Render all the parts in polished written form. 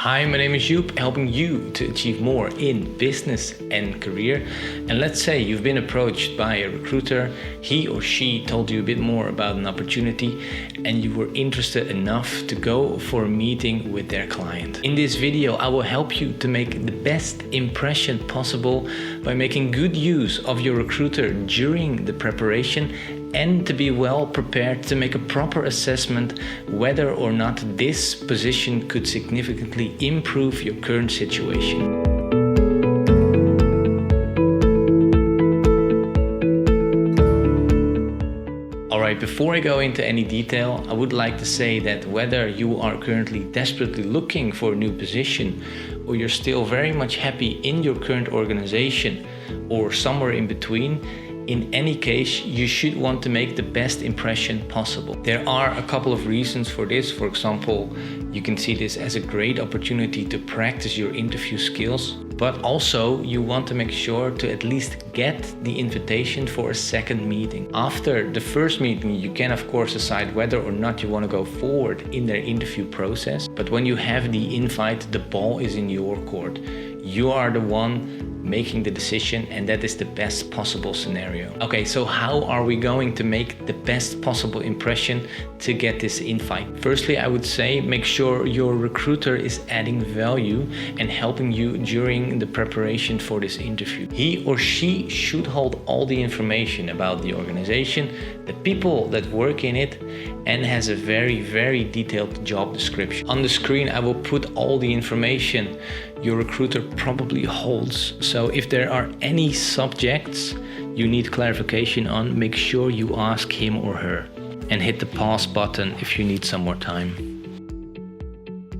Hi, my name is Joop, helping you to achieve more in business and career. And let's say you've been approached by a recruiter, he or she told you a bit more about an opportunity and you were interested enough to go for a meeting with their client. In this video, I will help you to make the best impression possible by making good use of your recruiter during the preparation and to be well prepared to make a proper assessment whether or not this position could significantly improve your current situation. Alright, before I go into any detail, I would like to say that whether you are currently desperately looking for a new position or you're still very much happy in your current organization or somewhere in between, in any case, you should want to make the best impression possible. There are a couple of reasons for this. For example, you can see this as a great opportunity to practice your interview skills, but also you want to make sure to at least get the invitation for a second meeting. After the first meeting, you can of course decide whether or not you want to go forward in their interview process. But when you have the invite, the ball is in your court. You are the one making the decision, and that is the best possible scenario. Okay, so how are we going to make the best possible impression to get this invite? Firstly, I would say make sure your recruiter is adding value and helping you during the preparation for this interview. He or she should hold all the information about the organization, the people that work in it, and has a very detailed job description. On the screen, I will put all the information your recruiter probably holds. So if there are any subjects you need clarification on, make sure you ask him or her and hit the pause button if you need some more time.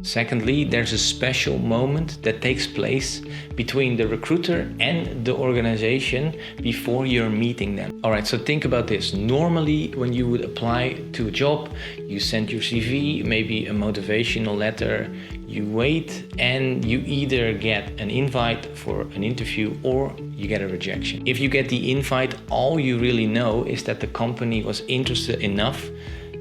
Secondly, there's a special moment that takes place between the recruiter and the organization before you're meeting them. All right, so think about this. Normally, when you would apply to a job, you send your CV, maybe a motivational letter, you wait, and you either get an invite for an interview or you get a rejection. If you get the invite, all you really know is that the company was interested enough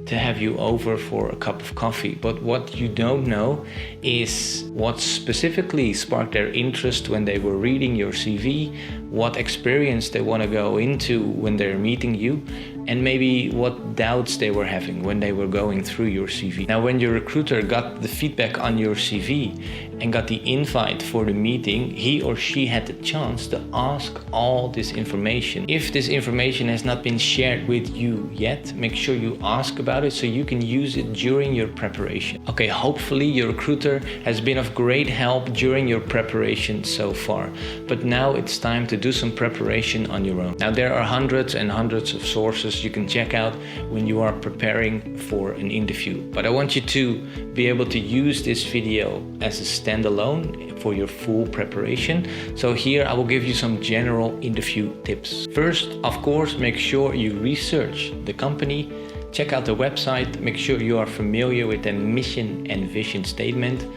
to have you over for a cup of coffee. But what you don't know is what specifically sparked their interest when they were reading your CV, what experience they want to go into when they're meeting you, and maybe what doubts they were having when they were going through your CV. Now, when your recruiter got the feedback on your CV and got the invite for the meeting, he or she had the chance to ask all this information. If this information has not been shared with you yet, make sure you ask about it so you can use it during your preparation. Okay, hopefully your recruiter has been of great help during your preparation so far, but now it's time to do some preparation on your own. Now, there are hundreds and hundreds of sources you can check out when you are preparing for an interview, but I want you to be able to use this video as a standalone for your full preparation. So here I will give you some general interview tips. First, of course, make sure you research the company, check out the website, make sure you are familiar with their mission and vision statement.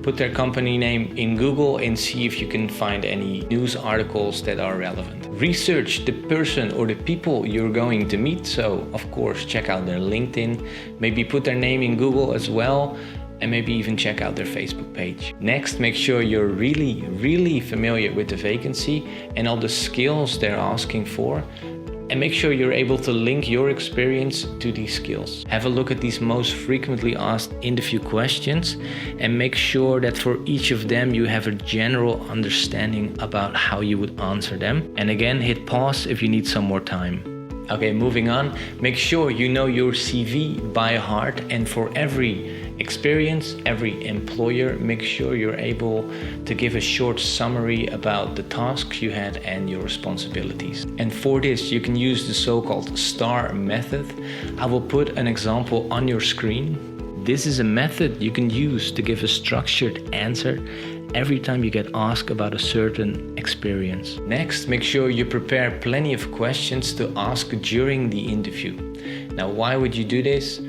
Put their company name in Google and see if you can find any news articles that are relevant. Research the person or the people you're going to meet. So, of course, check out their LinkedIn, maybe put their name in Google as well, and maybe even check out their Facebook page. Next, make sure you're really familiar with the vacancy and all the skills they're asking for. And make sure you're able to link your experience to these skills. Have a look at these most frequently asked interview questions and make sure that for each of them you have a general understanding about how you would answer them. And again, hit pause if you need some more time. Okay, moving on, make sure you know your CV by heart, and for every experience, every employer, make sure you're able to give a short summary about the tasks you had and your responsibilities. And for this, you can use the so-called STAR method. I will put an example on your screen. This is a method you can use to give a structured answer every time you get asked about a certain experience. Next, make sure you prepare plenty of questions to ask during the interview. Now, why would you do this?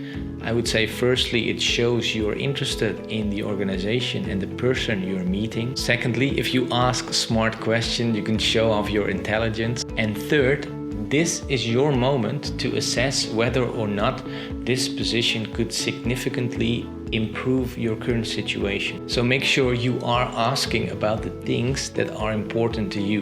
I would say firstly, it shows you're interested in the organization and the person you're meeting. Secondly, if you ask smart questions, you can show off your intelligence. And third, this is your moment to assess whether or not this position could significantly improve your current situation. So make sure you are asking about the things that are important to you.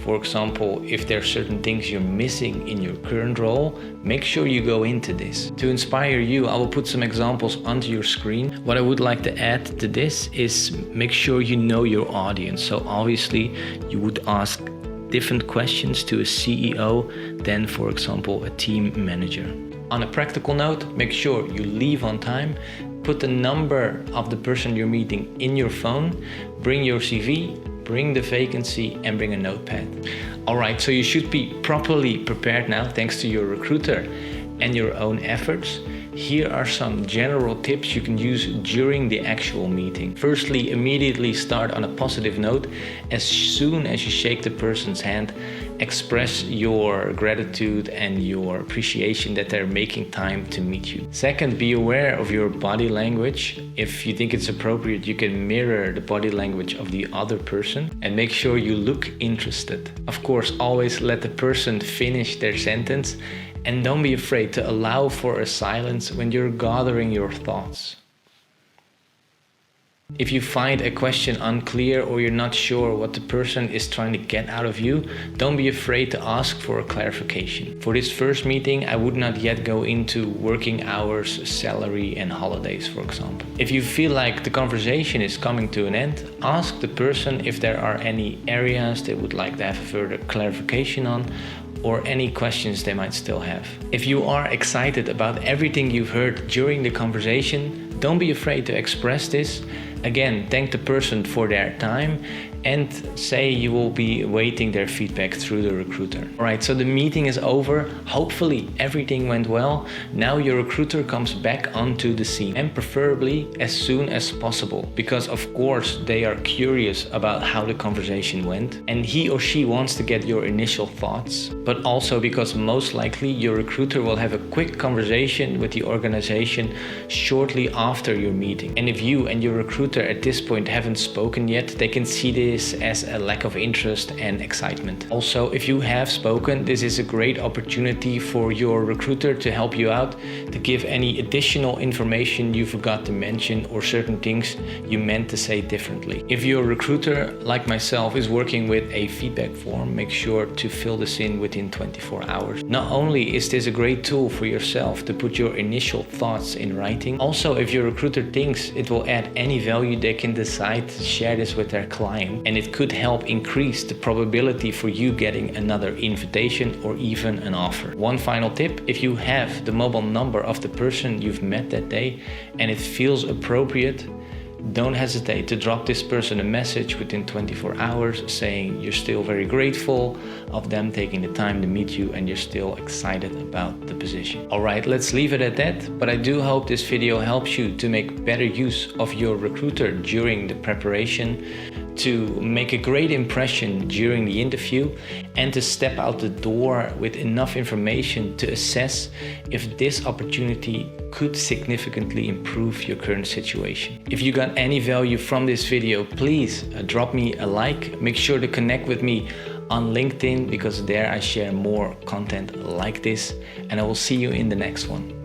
For example, if there are certain things you're missing in your current role, make sure you go into this. To inspire you, I will put some examples onto your screen. What I would like to add to this is make sure you know your audience. So obviously you would ask different questions to a CEO than, for example, a team manager. On a practical note, make sure you leave on time, put the number of the person you're meeting in your phone, bring your CV, bring the vacancy, and bring a notepad. All right, so you should be properly prepared now thanks to your recruiter and your own efforts. Here are some general tips you can use during the actual meeting. Firstly, immediately start on a positive note. As soon as you shake the person's hand, express your gratitude and your appreciation that they're making time to meet you. Second, be aware of your body language. If you think it's appropriate, you can mirror the body language of the other person and make sure you look interested. Of course, always let the person finish their sentence. And don't be afraid to allow for a silence when you're gathering your thoughts. If you find a question unclear or you're not sure what the person is trying to get out of you, don't be afraid to ask for a clarification. For this first meeting, I would not yet go into working hours, salary, and holidays, for example. If you feel like the conversation is coming to an end, ask the person if there are any areas they would like to have further clarification on, or any questions they might still have. If you are excited about everything you've heard during the conversation, don't be afraid to express this. Again, thank the person for their time and say you will be awaiting their feedback through the recruiter. All right, so the meeting is over. Hopefully everything went well. Now your recruiter comes back onto the scene, and preferably as soon as possible, because of course they are curious about how the conversation went and he or she wants to get your initial thoughts, but also because most likely your recruiter will have a quick conversation with the organization shortly after your meeting. And if you and your recruiter at this point haven't spoken yet, they can see this as a lack of interest and excitement. Also, if you have spoken, this is a great opportunity for your recruiter to help you out, to give any additional information you forgot to mention or certain things you meant to say differently. If your recruiter, like myself, is working with a feedback form, make sure to fill this in within 24 hours. Not only is this a great tool for yourself to put your initial thoughts in writing, also if your recruiter thinks it will add any value, they can decide to share this with their client, and it could help increase the probability for you getting another invitation or even an offer. One final tip: if you have the mobile number of the person you've met that day and it feels appropriate, don't hesitate to drop this person a message within 24 hours saying you're still very grateful of them taking the time to meet you and you're still excited about the position. All right, let's leave it at that. But I do hope this video helps you to make better use of your recruiter during the preparation, to make a great impression during the interview, and to step out the door with enough information to assess if this opportunity could significantly improve your current situation. If you got any value from this video, please drop me a like. Make sure to connect with me on LinkedIn, because there I share more content like this, and I will see you in the next one.